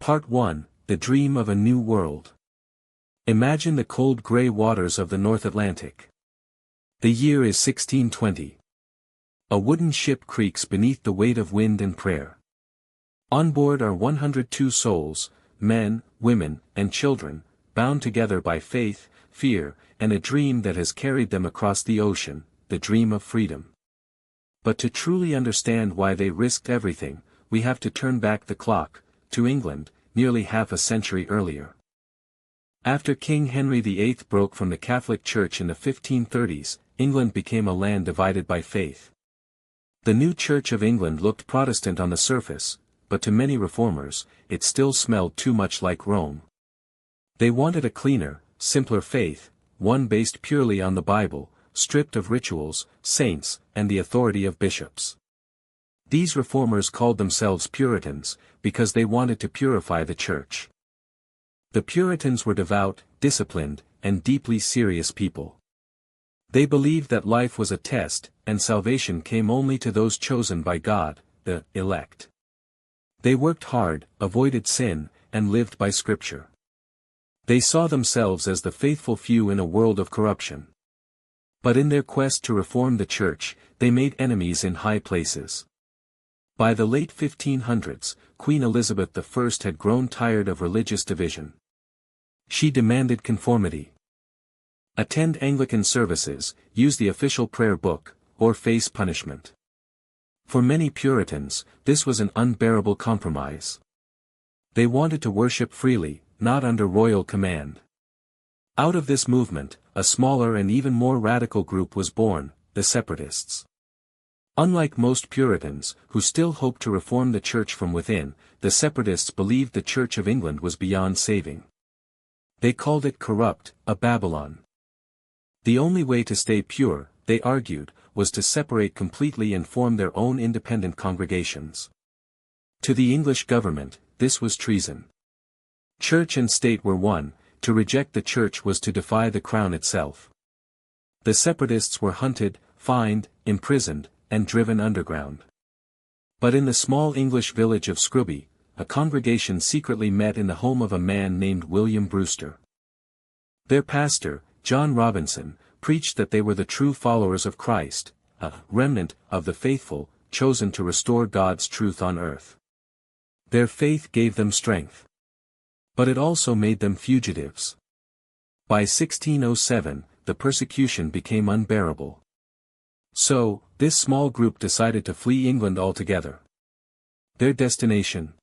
Part 1, The Dream of a New World. Imagine the cold grey waters of the North Atlantic. The year is 1620. A wooden ship creaks beneath the weight of wind and prayer. On board are 102 souls, men, women, and children, bound together by faith, fear, and a dream that has carried them across the ocean, the dream of freedom. But to truly understand why they risked everything, we have to turn back the clock, to England, nearly half a century earlier. After King Henry VIII broke from the Catholic Church in the 1530s, England became a land divided by faith. The new Church of England looked Protestant on the surface, but to many reformers, it still smelled too much like Rome. They wanted a cleaner, simpler faith, one based purely on the Bible, stripped of rituals, saints, and the authority of bishops. These reformers called themselves Puritans, because they wanted to purify the Church. The Puritans were devout, disciplined, and deeply serious people. They believed that life was a test, and salvation came only to those chosen by God, the elect. They worked hard, avoided sin, and lived by Scripture. They saw themselves as the faithful few in a world of corruption. But in their quest to reform the Church, they made enemies in high places. By the late 1500s, Queen Elizabeth I had grown tired of religious division. She demanded conformity. Attend Anglican services, use the official prayer book, or face punishment. For many Puritans, this was an unbearable compromise. They wanted to worship freely, not under royal command. Out of this movement, a smaller and even more radical group was born, the Separatists. Unlike most Puritans, who still hoped to reform the Church from within, the Separatists believed the Church of England was beyond saving. They called it corrupt, a Babylon. The only way to stay pure, they argued, was to separate completely and form their own independent congregations. To the English government, this was treason. Church and state were one, to reject the Church was to defy the crown itself. The Separatists were hunted, fined, imprisoned, and driven underground. But in the small English village of Scrooby, a congregation secretly met in the home of a man named William Brewster. Their pastor, John Robinson, preached that they were the true followers of Christ, a remnant of the faithful, chosen to restore God's truth on earth. Their faith gave them strength. But it also made them fugitives. By 1607, the persecution became unbearable. So, this small group decided to flee England altogether. Their destination?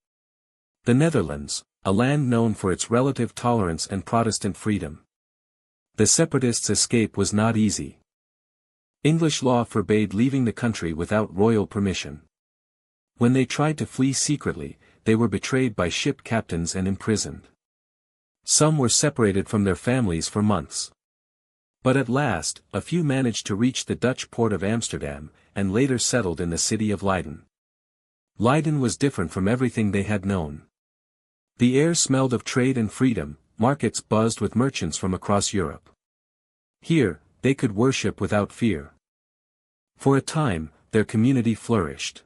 The Netherlands, a land known for its relative tolerance and Protestant freedom. The Separatists' escape was not easy. English law forbade leaving the country without royal permission. When they tried to flee secretly, they were betrayed by ship captains and imprisoned. Some were separated from their families for months. But at last, a few managed to reach the Dutch port of Amsterdam, and later settled in the city of Leiden. Leiden was different from everything they had known. The air smelled of trade and freedom, markets buzzed with merchants from across Europe. Here, they could worship without fear. For a time, their community flourished.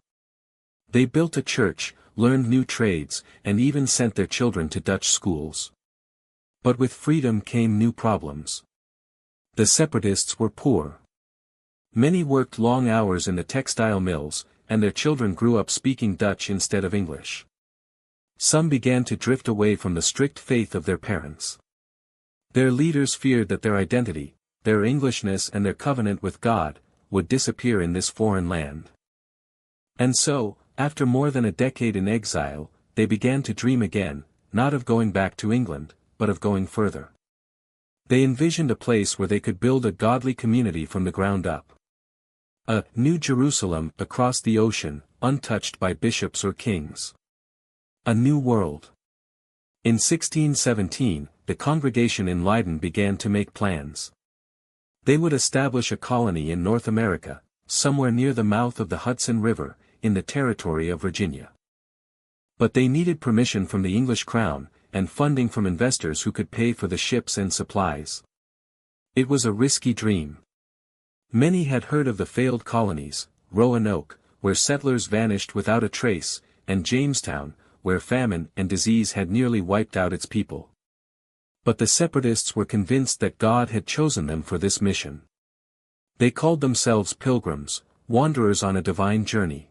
They built a church, learned new trades, and even sent their children to Dutch schools. But with freedom came new problems. The Separatists were poor. Many worked long hours in the textile mills, and their children grew up speaking Dutch instead of English. Some began to drift away from the strict faith of their parents. Their leaders feared that their identity, their Englishness and their covenant with God, would disappear in this foreign land. And so, after more than a decade in exile, they began to dream again, not of going back to England, but of going further. They envisioned a place where they could build a godly community from the ground up. A New Jerusalem across the ocean, untouched by bishops or kings. A new world. In 1617, the congregation in Leiden began to make plans. They would establish a colony in North America, somewhere near the mouth of the Hudson River, in the territory of Virginia. But they needed permission from the English crown, and funding from investors who could pay for the ships and supplies. It was a risky dream. Many had heard of the failed colonies, Roanoke, where settlers vanished without a trace, and Jamestown, where famine and disease had nearly wiped out its people. But the separatists were convinced that God had chosen them for this mission. They called themselves Pilgrims, wanderers on a divine journey.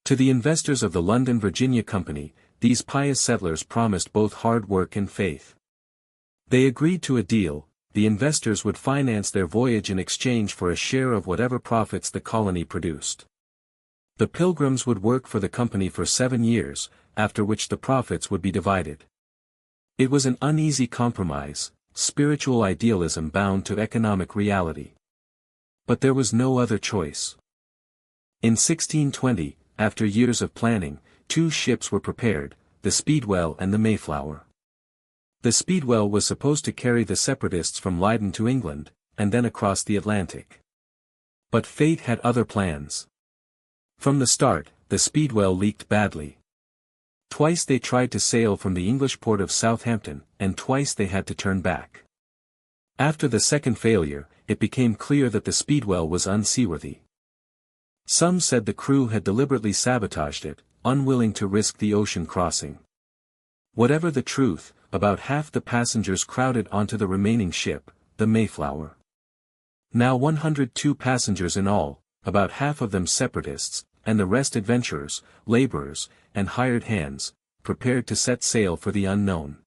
To the investors of the London Virginia Company, these pious settlers promised both hard work and faith. They agreed to a deal: the investors would finance their voyage in exchange for a share of whatever profits the colony produced. The Pilgrims would work for the company for 7 years, after which the profits would be divided. It was an uneasy compromise, spiritual idealism bound to economic reality. But there was no other choice. In 1620, after years of planning, 2 ships were prepared, the Speedwell and the Mayflower. The Speedwell was supposed to carry the separatists from Leiden to England, and then across the Atlantic. But fate had other plans. From the start, the Speedwell leaked badly. Twice they tried to sail from the English port of Southampton, and twice they had to turn back. After the second failure, it became clear that the Speedwell was unseaworthy. Some said the crew had deliberately sabotaged it, unwilling to risk the ocean crossing. Whatever the truth, about half the passengers crowded onto the remaining ship, the Mayflower. Now 102 passengers in all, about half of them separatists, and the rest adventurers, laborers, and hired hands, prepared to set sail for the unknown.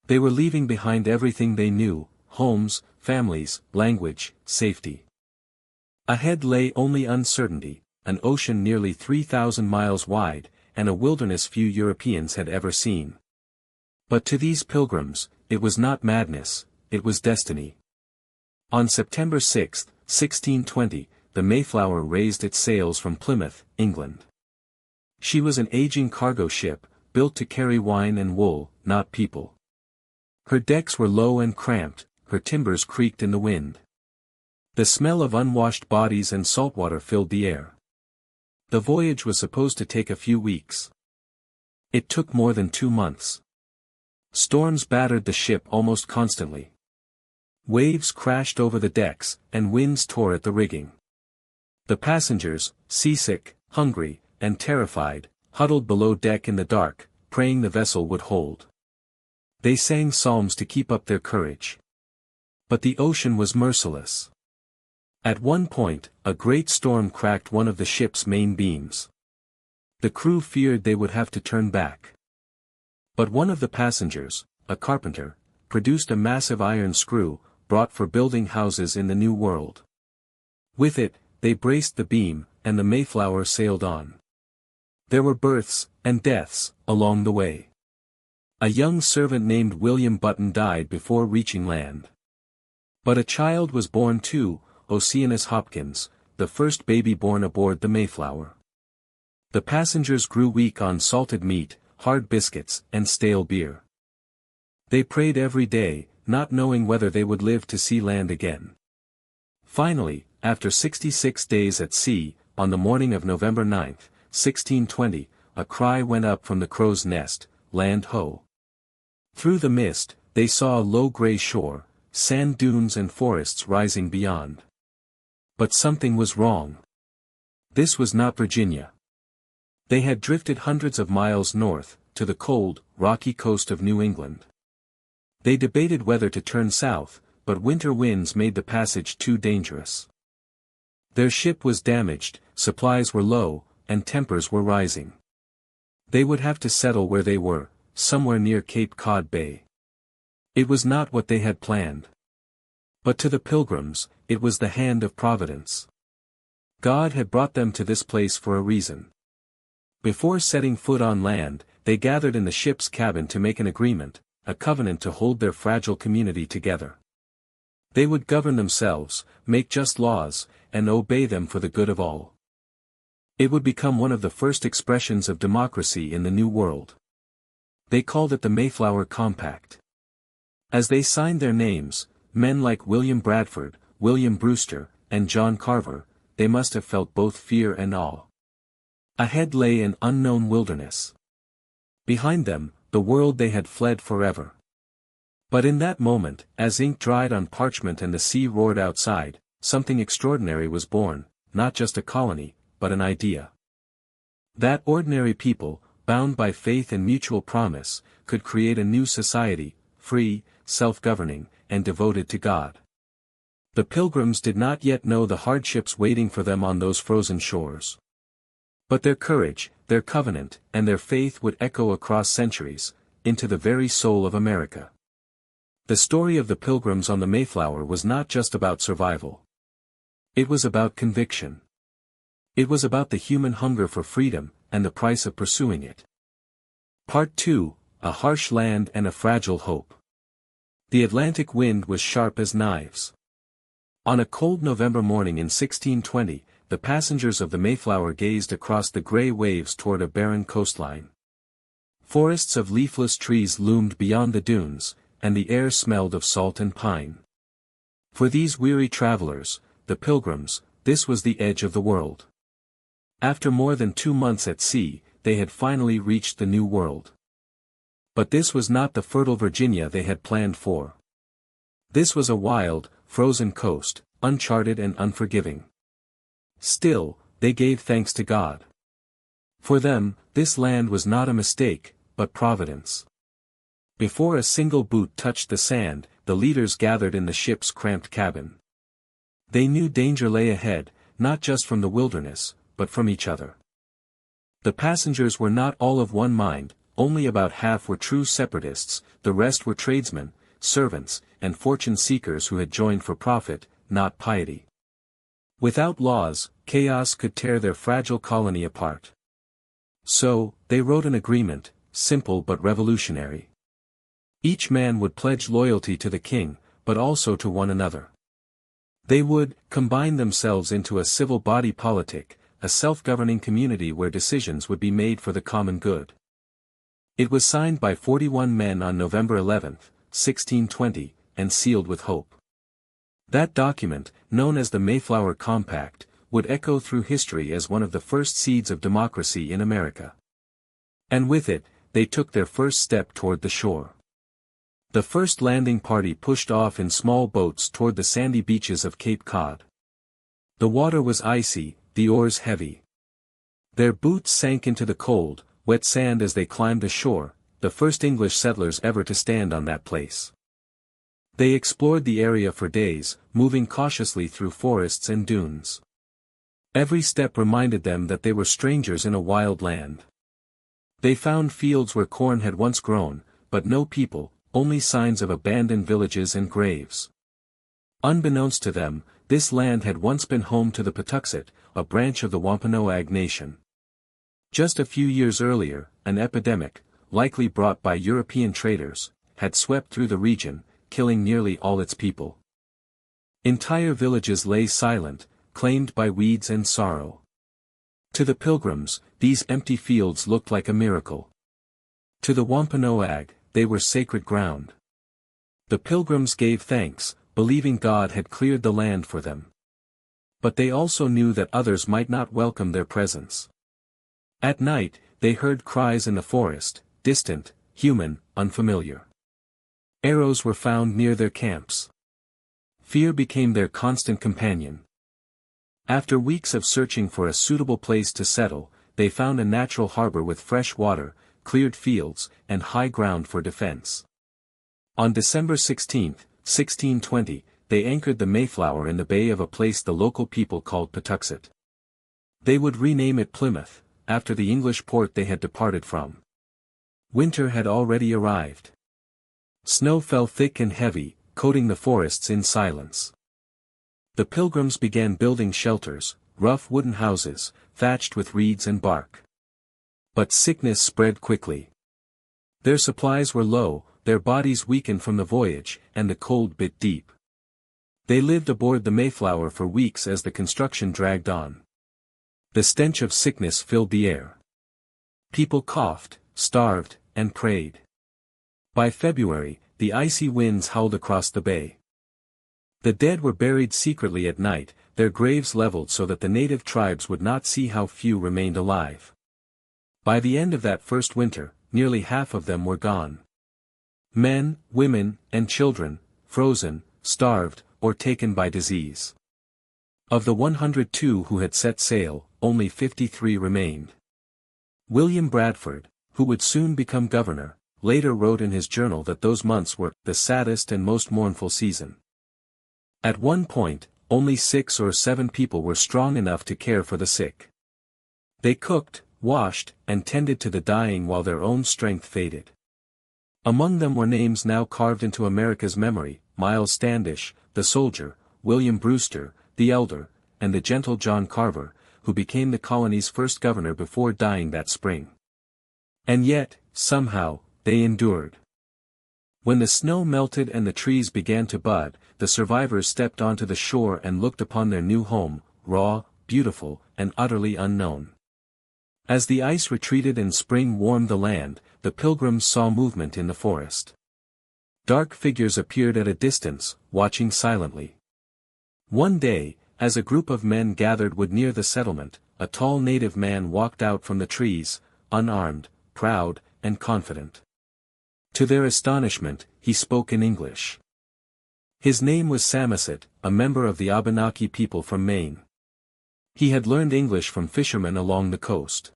They were leaving behind everything they knew: homes, families, language, safety. Ahead lay only uncertainty, an ocean nearly 3,000 miles wide, and a wilderness few Europeans had ever seen. But to these pilgrims, it was not madness, it was destiny. On September 6, 1620, the Mayflower raised its sails from Plymouth, England. She was an aging cargo ship, built to carry wine and wool, not people. Her decks were low and cramped, her timbers creaked in the wind. The smell of unwashed bodies and saltwater filled the air. The voyage was supposed to take a few weeks. It took more than 2 months. Storms battered the ship almost constantly. Waves crashed over the decks, and winds tore at the rigging. The passengers, seasick, hungry, and terrified, huddled below deck in the dark, praying the vessel would hold. They sang psalms to keep up their courage. But the ocean was merciless. At one point, a great storm cracked one of the ship's main beams. The crew feared they would have to turn back. But one of the passengers, a carpenter, produced a massive iron screw, brought for building houses in the New World. With it, they braced the beam, and the Mayflower sailed on. There were births, and deaths, along the way. A young servant named William Button died before reaching land. But a child was born too, Oceanus Hopkins, the first baby born aboard the Mayflower. The passengers grew weak on salted meat, hard biscuits, and stale beer. They prayed every day, not knowing whether they would live to see land again. Finally, after 66 days at sea, on the morning of November 9, 1620, a cry went up from the crow's nest, "Land ho!" Through the mist, they saw a low gray shore, sand dunes and forests rising beyond. But something was wrong. This was not Virginia. They had drifted hundreds of miles north, to the cold, rocky coast of New England. They debated whether to turn south, but winter winds made the passage too dangerous. Their ship was damaged, supplies were low, and tempers were rising. They would have to settle where they were, somewhere near Cape Cod Bay. It was not what they had planned. But to the Pilgrims, it was the hand of Providence. God had brought them to this place for a reason. Before setting foot on land, they gathered in the ship's cabin to make an agreement, a covenant to hold their fragile community together. They would govern themselves, make just laws, and obey them for the good of all. It would become one of the first expressions of democracy in the New World. They called it the Mayflower Compact. As they signed their names, men like William Bradford, William Brewster, and John Carver, they must have felt both fear and awe. Ahead lay an unknown wilderness. Behind them, the world they had fled forever. But in that moment, as ink dried on parchment and the sea roared outside, something extraordinary was born, not just a colony, but an idea. That ordinary people, bound by faith and mutual promise, could create a new society, free, self-governing, and devoted to God. The Pilgrims did not yet know the hardships waiting for them on those frozen shores. But their courage, their covenant, and their faith would echo across centuries, into the very soul of America. The story of the Pilgrims on the Mayflower was not just about survival. It was about conviction. It was about the human hunger for freedom, and the price of pursuing it. Part 2, A Harsh Land and a Fragile Hope. The Atlantic wind was sharp as knives. On a cold November morning in 1620, the passengers of the Mayflower gazed across the gray waves toward a barren coastline. Forests of leafless trees loomed beyond the dunes, and the air smelled of salt and pine. For these weary travelers, the Pilgrims, this was the edge of the world. After more than 2 months at sea, they had finally reached the New World. But this was not the fertile Virginia they had planned for. This was a wild, frozen coast, uncharted and unforgiving. Still, they gave thanks to God. For them, this land was not a mistake, but providence. Before a single boot touched the sand, the leaders gathered in the ship's cramped cabin. They knew danger lay ahead, not just from the wilderness, but from each other. The passengers were not all of one mind, only about half were true separatists, the rest were tradesmen, servants, and fortune-seekers who had joined for profit, not piety. Without laws, chaos could tear their fragile colony apart. So, they wrote an agreement, simple but revolutionary. Each man would pledge loyalty to the king, but also to one another. They would combine themselves into a civil body politic, a self-governing community where decisions would be made for the common good. It was signed by 41 men on November 11, 1620, and sealed with hope. That document, known as the Mayflower Compact, would echo through history as one of the first seeds of democracy in America. And with it, they took their first step toward the shore. The first landing party pushed off in small boats toward the sandy beaches of Cape Cod. The water was icy, the oars heavy. Their boots sank into the cold, wet sand as they climbed ashore, the first English settlers ever to stand on that place. They explored the area for days, moving cautiously through forests and dunes. Every step reminded them that they were strangers in a wild land. They found fields where corn had once grown, but no people, only signs of abandoned villages and graves. Unbeknownst to them, this land had once been home to the Patuxet, a branch of the Wampanoag Nation. Just a few years earlier, an epidemic, likely brought by European traders, had swept through the region, killing nearly all its people. Entire villages lay silent, claimed by weeds and sorrow. To the Pilgrims, these empty fields looked like a miracle. To the Wampanoag, they were sacred ground. The Pilgrims gave thanks, believing God had cleared the land for them. But they also knew that others might not welcome their presence. At night, they heard cries in the forest, distant, human, unfamiliar. Arrows were found near their camps. Fear became their constant companion. After weeks of searching for a suitable place to settle, they found a natural harbor with fresh water, cleared fields, and high ground for defense. On December 16, 1620, they anchored the Mayflower in the bay of a place the local people called Patuxet. They would rename it Plymouth, after the English port they had departed from. Winter had already arrived. Snow fell thick and heavy, coating the forests in silence. The Pilgrims began building shelters, rough wooden houses, thatched with reeds and bark. But sickness spread quickly. Their supplies were low, their bodies weakened from the voyage, and the cold bit deep. They lived aboard the Mayflower for weeks as the construction dragged on. The stench of sickness filled the air. People coughed, starved, and prayed. By February, the icy winds howled across the bay. The dead were buried secretly at night, their graves leveled so that the native tribes would not see how few remained alive. By the end of that first winter, nearly half of them were gone. Men, women, and children, frozen, starved, or taken by disease. Of the 102 who had set sail, only 53 remained. William Bradford, who would soon become governor, later wrote in his journal that those months were the saddest and most mournful season. At one point, only 6 or 7 people were strong enough to care for the sick. They cooked, washed, and tended to the dying while their own strength faded. Among them were names now carved into America's memory: Miles Standish, the soldier, William Brewster, the elder, and the gentle John Carver, who became the colony's first governor before dying that spring. And yet, somehow, they endured. When the snow melted and the trees began to bud, the survivors stepped onto the shore and looked upon their new home, raw, beautiful, and utterly unknown. As the ice retreated and spring warmed the land, the Pilgrims saw movement in the forest. Dark figures appeared at a distance, watching silently. One day, as a group of men gathered wood near the settlement, a tall native man walked out from the trees, unarmed, proud, and confident. To their astonishment, he spoke in English. His name was Samoset, a member of the Abenaki people from Maine. He had learned English from fishermen along the coast.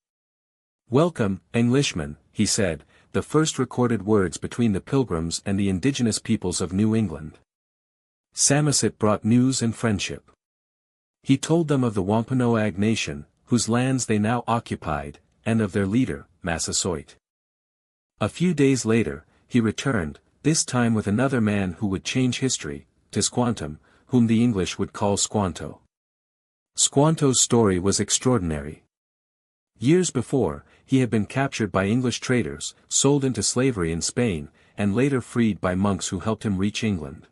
"Welcome, Englishmen," he said, the first recorded words between the Pilgrims and the indigenous peoples of New England. Samoset brought news and friendship. He told them of the Wampanoag nation, whose lands they now occupied, and of their leader, Massasoit. A few days later, he returned, this time with another man who would change history, Tisquantum, whom the English would call Squanto. Squanto's story was extraordinary. Years before, he had been captured by English traders, sold into slavery in Spain, and later freed by monks who helped him reach England.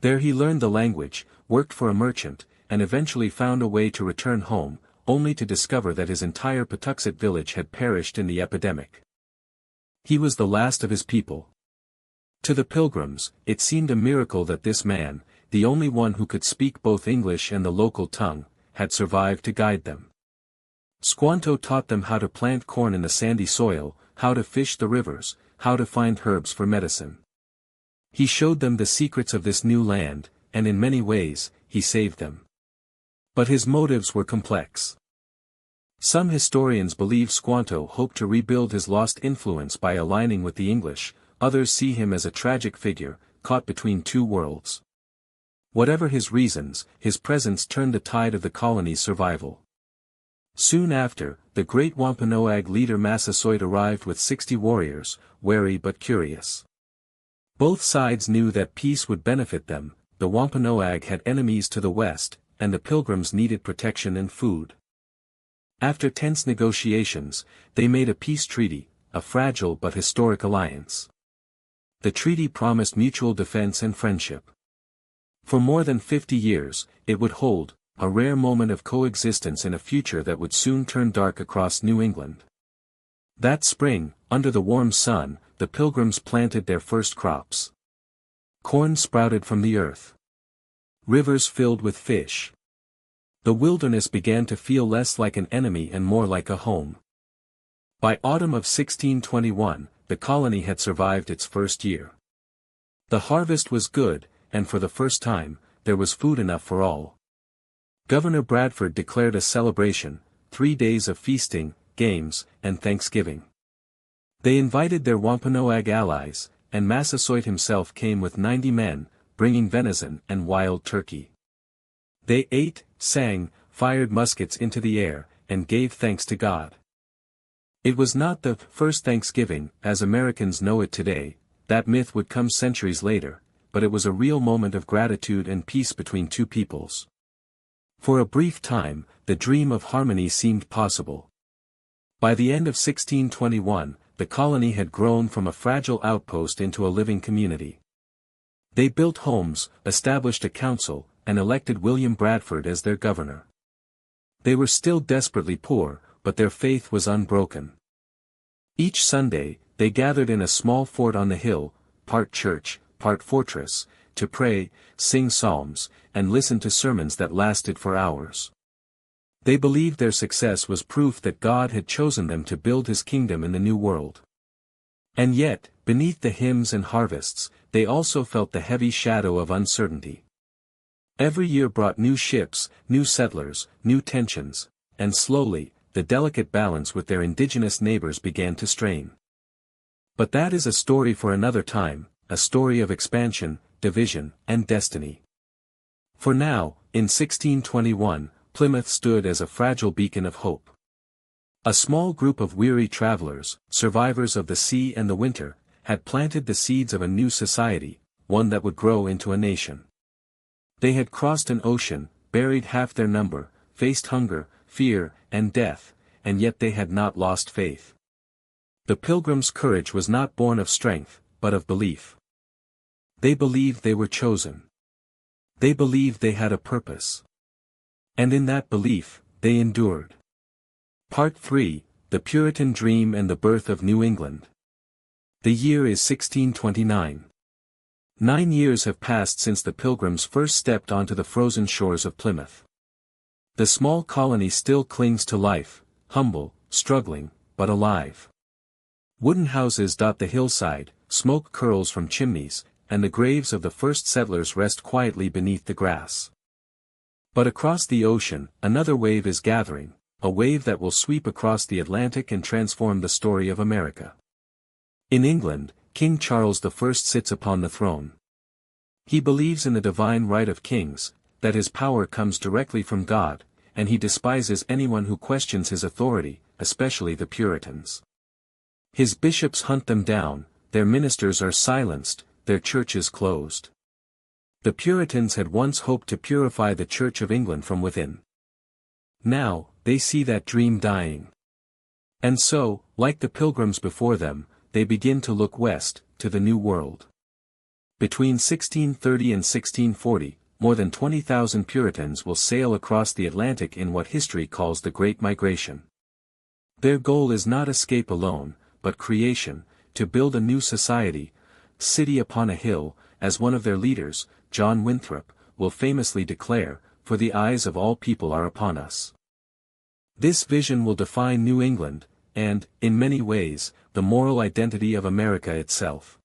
There he learned the language, worked for a merchant, and eventually found a way to return home, only to discover that his entire Patuxet village had perished in the epidemic. He was the last of his people. To the Pilgrims, it seemed a miracle that this man, the only one who could speak both English and the local tongue, had survived to guide them. Squanto taught them how to plant corn in the sandy soil, how to fish the rivers, how to find herbs for medicine. He showed them the secrets of this new land, and in many ways, he saved them. But his motives were complex. Some historians believe Squanto hoped to rebuild his lost influence by aligning with the English, others see him as a tragic figure, caught between two worlds. Whatever his reasons, his presence turned the tide of the colony's survival. Soon after, the great Wampanoag leader Massasoit arrived with 60 warriors, wary but curious. Both sides knew that peace would benefit them. The Wampanoag had enemies to the west, and the Pilgrims needed protection and food. After tense negotiations, they made a peace treaty, a fragile but historic alliance. The treaty promised mutual defense and friendship. For more than 50 years, it would hold, a rare moment of coexistence in a future that would soon turn dark across New England. That spring, under the warm sun, the Pilgrims planted their first crops. Corn sprouted from the earth. Rivers filled with fish. The wilderness began to feel less like an enemy and more like a home. By autumn of 1621, the colony had survived its first year. The harvest was good, and for the first time, there was food enough for all. Governor Bradford declared a celebration, 3 days of feasting, games, and Thanksgiving. They invited their Wampanoag allies, and Massasoit himself came with 90 men, bringing venison and wild turkey. They ate, sang, fired muskets into the air, and gave thanks to God. It was not the first Thanksgiving, as Americans know it today, that myth would come centuries later, but it was a real moment of gratitude and peace between two peoples. For a brief time, the dream of harmony seemed possible. By the end of 1621, the colony had grown from a fragile outpost into a living community. They built homes, established a council, and elected William Bradford as their governor. They were still desperately poor, but their faith was unbroken. Each Sunday, they gathered in a small fort on the hill, part church, part fortress, to pray, sing psalms, and listen to sermons that lasted for hours. They believed their success was proof that God had chosen them to build his kingdom in the New World. And yet, beneath the hymns and harvests, they also felt the heavy shadow of uncertainty. Every year brought new ships, new settlers, new tensions, and slowly, the delicate balance with their indigenous neighbors began to strain. But that is a story for another time, a story of expansion, division, and destiny. For now, in 1621, Plymouth stood as a fragile beacon of hope. A small group of weary travelers, survivors of the sea and the winter, had planted the seeds of a new society, one that would grow into a nation. They had crossed an ocean, buried half their number, faced hunger, fear, and death, and yet they had not lost faith. The Pilgrims' courage was not born of strength, but of belief. They believed they were chosen. They believed they had a purpose. And in that belief, they endured. Part 3, The Puritan Dream and the Birth of New England. The year is 1629. 9 years have passed since the Pilgrims first stepped onto the frozen shores of Plymouth. The small colony still clings to life, humble, struggling, but alive. Wooden houses dot the hillside, smoke curls from chimneys, and the graves of the first settlers rest quietly beneath the grass. But across the ocean, another wave is gathering, a wave that will sweep across the Atlantic and transform the story of America. In England, King Charles I sits upon the throne. He believes in the divine right of kings, that his power comes directly from God, and he despises anyone who questions his authority, especially the Puritans. His bishops hunt them down, their ministers are silenced, their churches closed. The Puritans had once hoped to purify the Church of England from within. Now, they see that dream dying. And so, like the Pilgrims before them, they begin to look west, to the New World. Between 1630 and 1640, more than 20,000 Puritans will sail across the Atlantic in what history calls the Great Migration. Their goal is not escape alone, but creation, to build a new society, city upon a hill, as one of their leaders, John Winthrop, will famously declare, "For the eyes of all people are upon us." This vision will define New England, and, in many ways, the moral identity of America itself.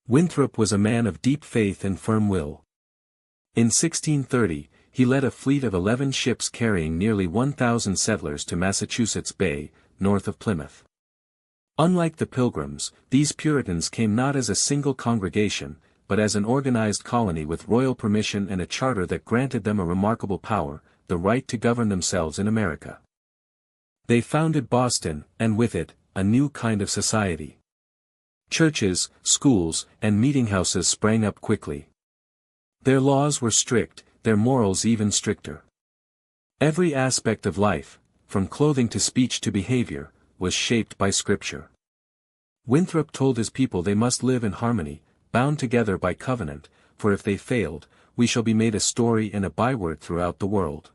Winthrop was a man of deep faith and firm will. In 1630, he led a fleet of 11 ships carrying nearly 1,000 settlers to Massachusetts Bay, north of Plymouth. Unlike the Pilgrims, these Puritans came not as a single congregation, but as an organized colony with royal permission and a charter that granted them a remarkable power, the right to govern themselves in America. They founded Boston, and with it, a new kind of society. Churches, schools, and meetinghouses sprang up quickly. Their laws were strict, their morals even stricter. Every aspect of life, from clothing to speech to behavior, was shaped by Scripture. Winthrop told his people they must live in harmony, bound together by covenant, for if they failed, we shall be made a story and a byword throughout the world.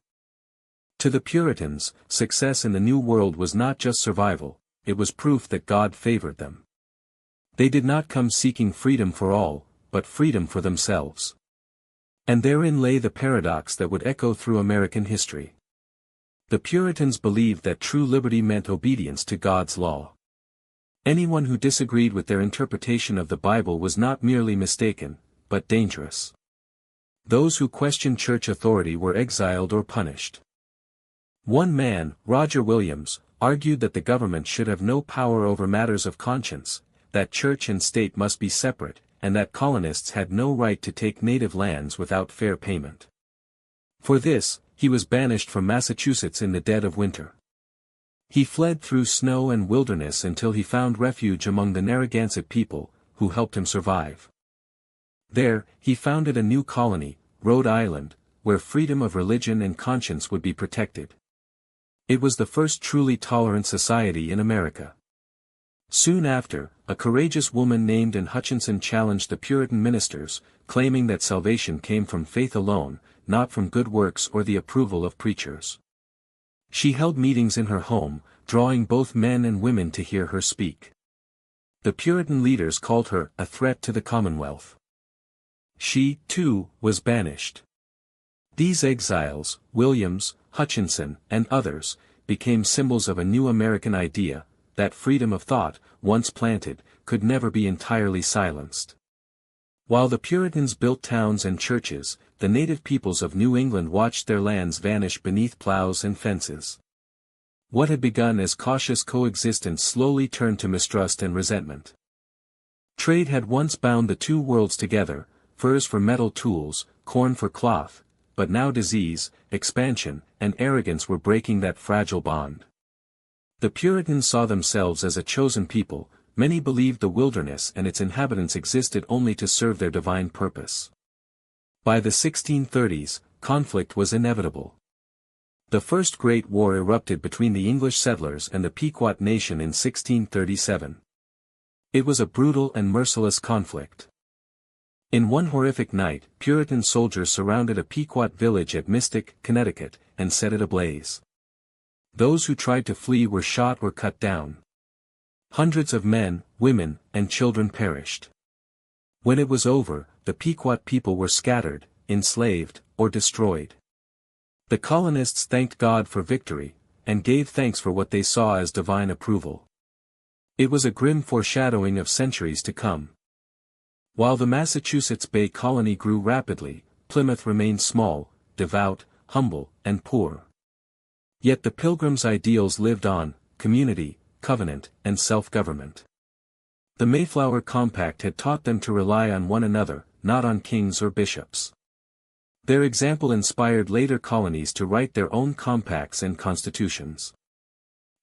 To the Puritans, success in the New World was not just survival, it was proof that God favored them. They did not come seeking freedom for all, but freedom for themselves. And therein lay the paradox that would echo through American history. The Puritans believed that true liberty meant obedience to God's law. Anyone who disagreed with their interpretation of the Bible was not merely mistaken, but dangerous. Those who questioned church authority were exiled or punished. One man, Roger Williams, argued that the government should have no power over matters of conscience, that church and state must be separate, and that colonists had no right to take native lands without fair payment. For this, he was banished from Massachusetts in the dead of winter. He fled through snow and wilderness until he found refuge among the Narragansett people, who helped him survive. There, he founded a new colony, Rhode Island, where freedom of religion and conscience would be protected. It was the first truly tolerant society in America. Soon after, a courageous woman named Anne Hutchinson challenged the Puritan ministers, claiming that salvation came from faith alone, not from good works or the approval of preachers. She held meetings in her home, drawing both men and women to hear her speak. The Puritan leaders called her a threat to the Commonwealth. She, too, was banished. These exiles, Williams, Hutchinson, and others, became symbols of a new American idea, that freedom of thought, once planted, could never be entirely silenced. While the Puritans built towns and churches, the native peoples of New England watched their lands vanish beneath plows and fences. What had begun as cautious coexistence slowly turned to mistrust and resentment. Trade had once bound the two worlds together, furs for metal tools, corn for cloth, but now disease, expansion, and arrogance were breaking that fragile bond. The Puritans saw themselves as a chosen people. Many believed the wilderness and its inhabitants existed only to serve their divine purpose. By the 1630s, conflict was inevitable. The First Great War erupted between the English settlers and the Pequot nation in 1637. It was a brutal and merciless conflict. In one horrific night, Puritan soldiers surrounded a Pequot village at Mystic, Connecticut, and set it ablaze. Those who tried to flee were shot or cut down. Hundreds of men, women, and children perished. When it was over, the Pequot people were scattered, enslaved, or destroyed. The colonists thanked God for victory, and gave thanks for what they saw as divine approval. It was a grim foreshadowing of centuries to come. While the Massachusetts Bay Colony grew rapidly, Plymouth remained small, devout, humble, and poor. Yet the Pilgrims' ideals lived on: community, covenant, and self-government. The Mayflower Compact had taught them to rely on one another, not on kings or bishops. Their example inspired later colonies to write their own compacts and constitutions.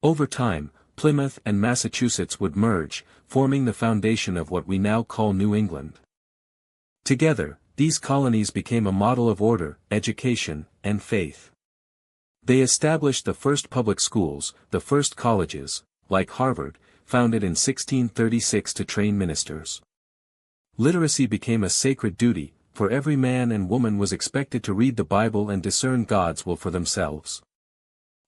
Over time, Plymouth and Massachusetts would merge, forming the foundation of what we now call New England. Together, these colonies became a model of order, education, and faith. They established the first public schools, the first colleges, like Harvard, founded in 1636 to train ministers. Literacy became a sacred duty, for every man and woman was expected to read the Bible and discern God's will for themselves.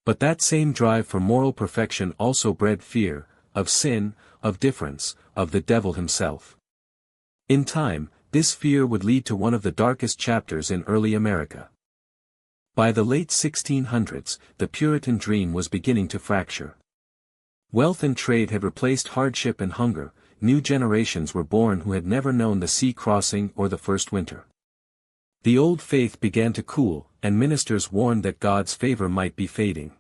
But that same drive for moral perfection also bred fear, of sin, of difference, of the devil himself. In time, this fear would lead to one of the darkest chapters in early America. By the late 1600s, the Puritan dream was beginning to fracture. Wealth and trade had replaced hardship and hunger. New generations were born who had never known the sea crossing or the first winter. The old faith began to cool, and ministers warned that God's favor might be fading.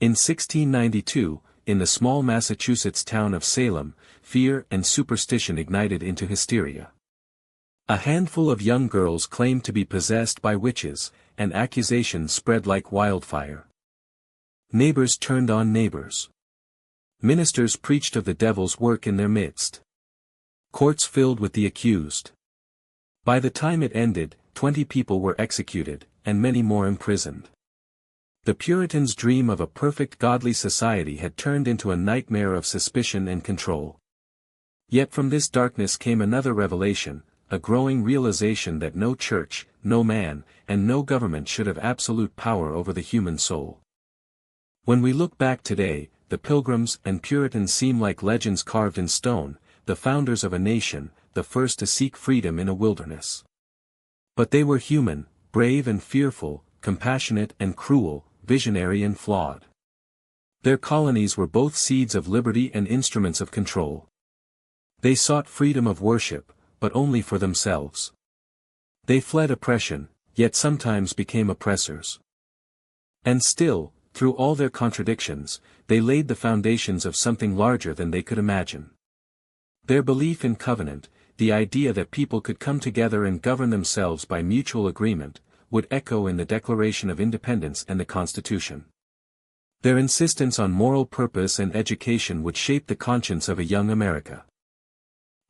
In 1692, in the small Massachusetts town of Salem, fear and superstition ignited into hysteria. A handful of young girls claimed to be possessed by witches, and accusations spread like wildfire. Neighbors turned on neighbors. Ministers preached of the devil's work in their midst. Courts filled with the accused. By the time it ended, 20 people were executed, and many more imprisoned. The Puritans' dream of a perfect godly society had turned into a nightmare of suspicion and control. Yet from this darkness came another revelation, a growing realization that no church, no man, and no government should have absolute power over the human soul. When we look back today, the Pilgrims and Puritans seem like legends carved in stone, the founders of a nation, the first to seek freedom in a wilderness. But they were human, brave and fearful, compassionate and cruel, visionary and flawed. Their colonies were both seeds of liberty and instruments of control. They sought freedom of worship, but only for themselves. They fled oppression, yet sometimes became oppressors. And still, through all their contradictions, they laid the foundations of something larger than they could imagine. Their belief in covenant, the idea that people could come together and govern themselves by mutual agreement, would echo in the Declaration of Independence and the Constitution. Their insistence on moral purpose and education would shape the conscience of a young America.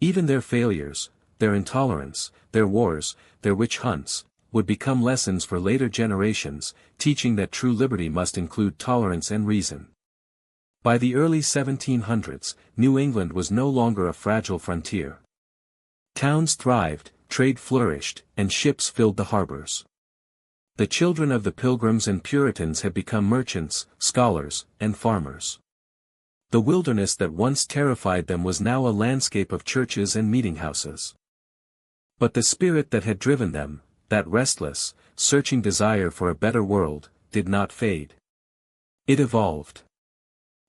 Even their failures, their intolerance, their wars, their witch hunts, would become lessons for later generations, teaching that true liberty must include tolerance and reason. By the early 1700s, New England was no longer a fragile frontier. Towns thrived, trade flourished, and ships filled the harbors. The children of the Pilgrims and Puritans had become merchants, scholars, and farmers. The wilderness that once terrified them was now a landscape of churches and meetinghouses. But the spirit that had driven them, that restless, searching desire for a better world, did not fade. It evolved.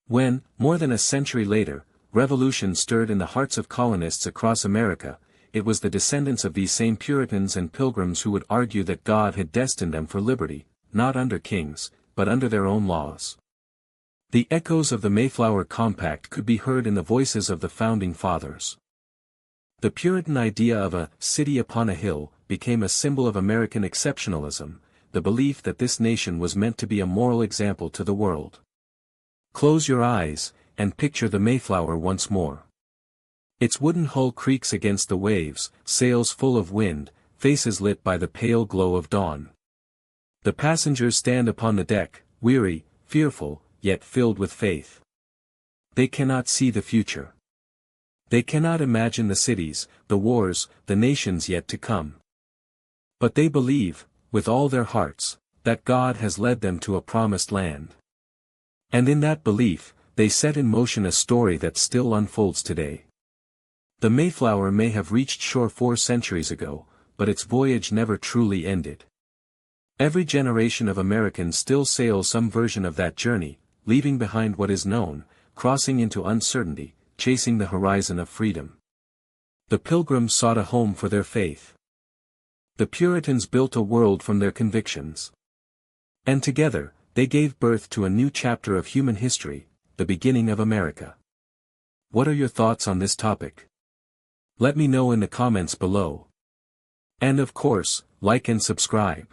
When, more than a century later, revolution stirred in the hearts of colonists across America, it was the descendants of these same Puritans and Pilgrims who would argue that God had destined them for liberty, not under kings, but under their own laws. The echoes of the Mayflower Compact could be heard in the voices of the Founding Fathers. The Puritan idea of a city upon a hill became a symbol of American exceptionalism, the belief that this nation was meant to be a moral example to the world. Close your eyes, and picture the Mayflower once more. Its wooden hull creaks against the waves, sails full of wind, faces lit by the pale glow of dawn. The passengers stand upon the deck, weary, fearful, yet filled with faith. They cannot see the future. They cannot imagine the cities, the wars, the nations yet to come. But they believe, with all their hearts, that God has led them to a promised land. And in that belief, they set in motion a story that still unfolds today. The Mayflower may have reached shore 4 centuries ago, but its voyage never truly ended. Every generation of Americans still sails some version of that journey, leaving behind what is known, crossing into uncertainty, chasing the horizon of freedom. The Pilgrims sought a home for their faith. The Puritans built a world from their convictions. And together, they gave birth to a new chapter of human history, the beginning of America. What are your thoughts on this topic? Let me know in the comments below. And of course, like and subscribe.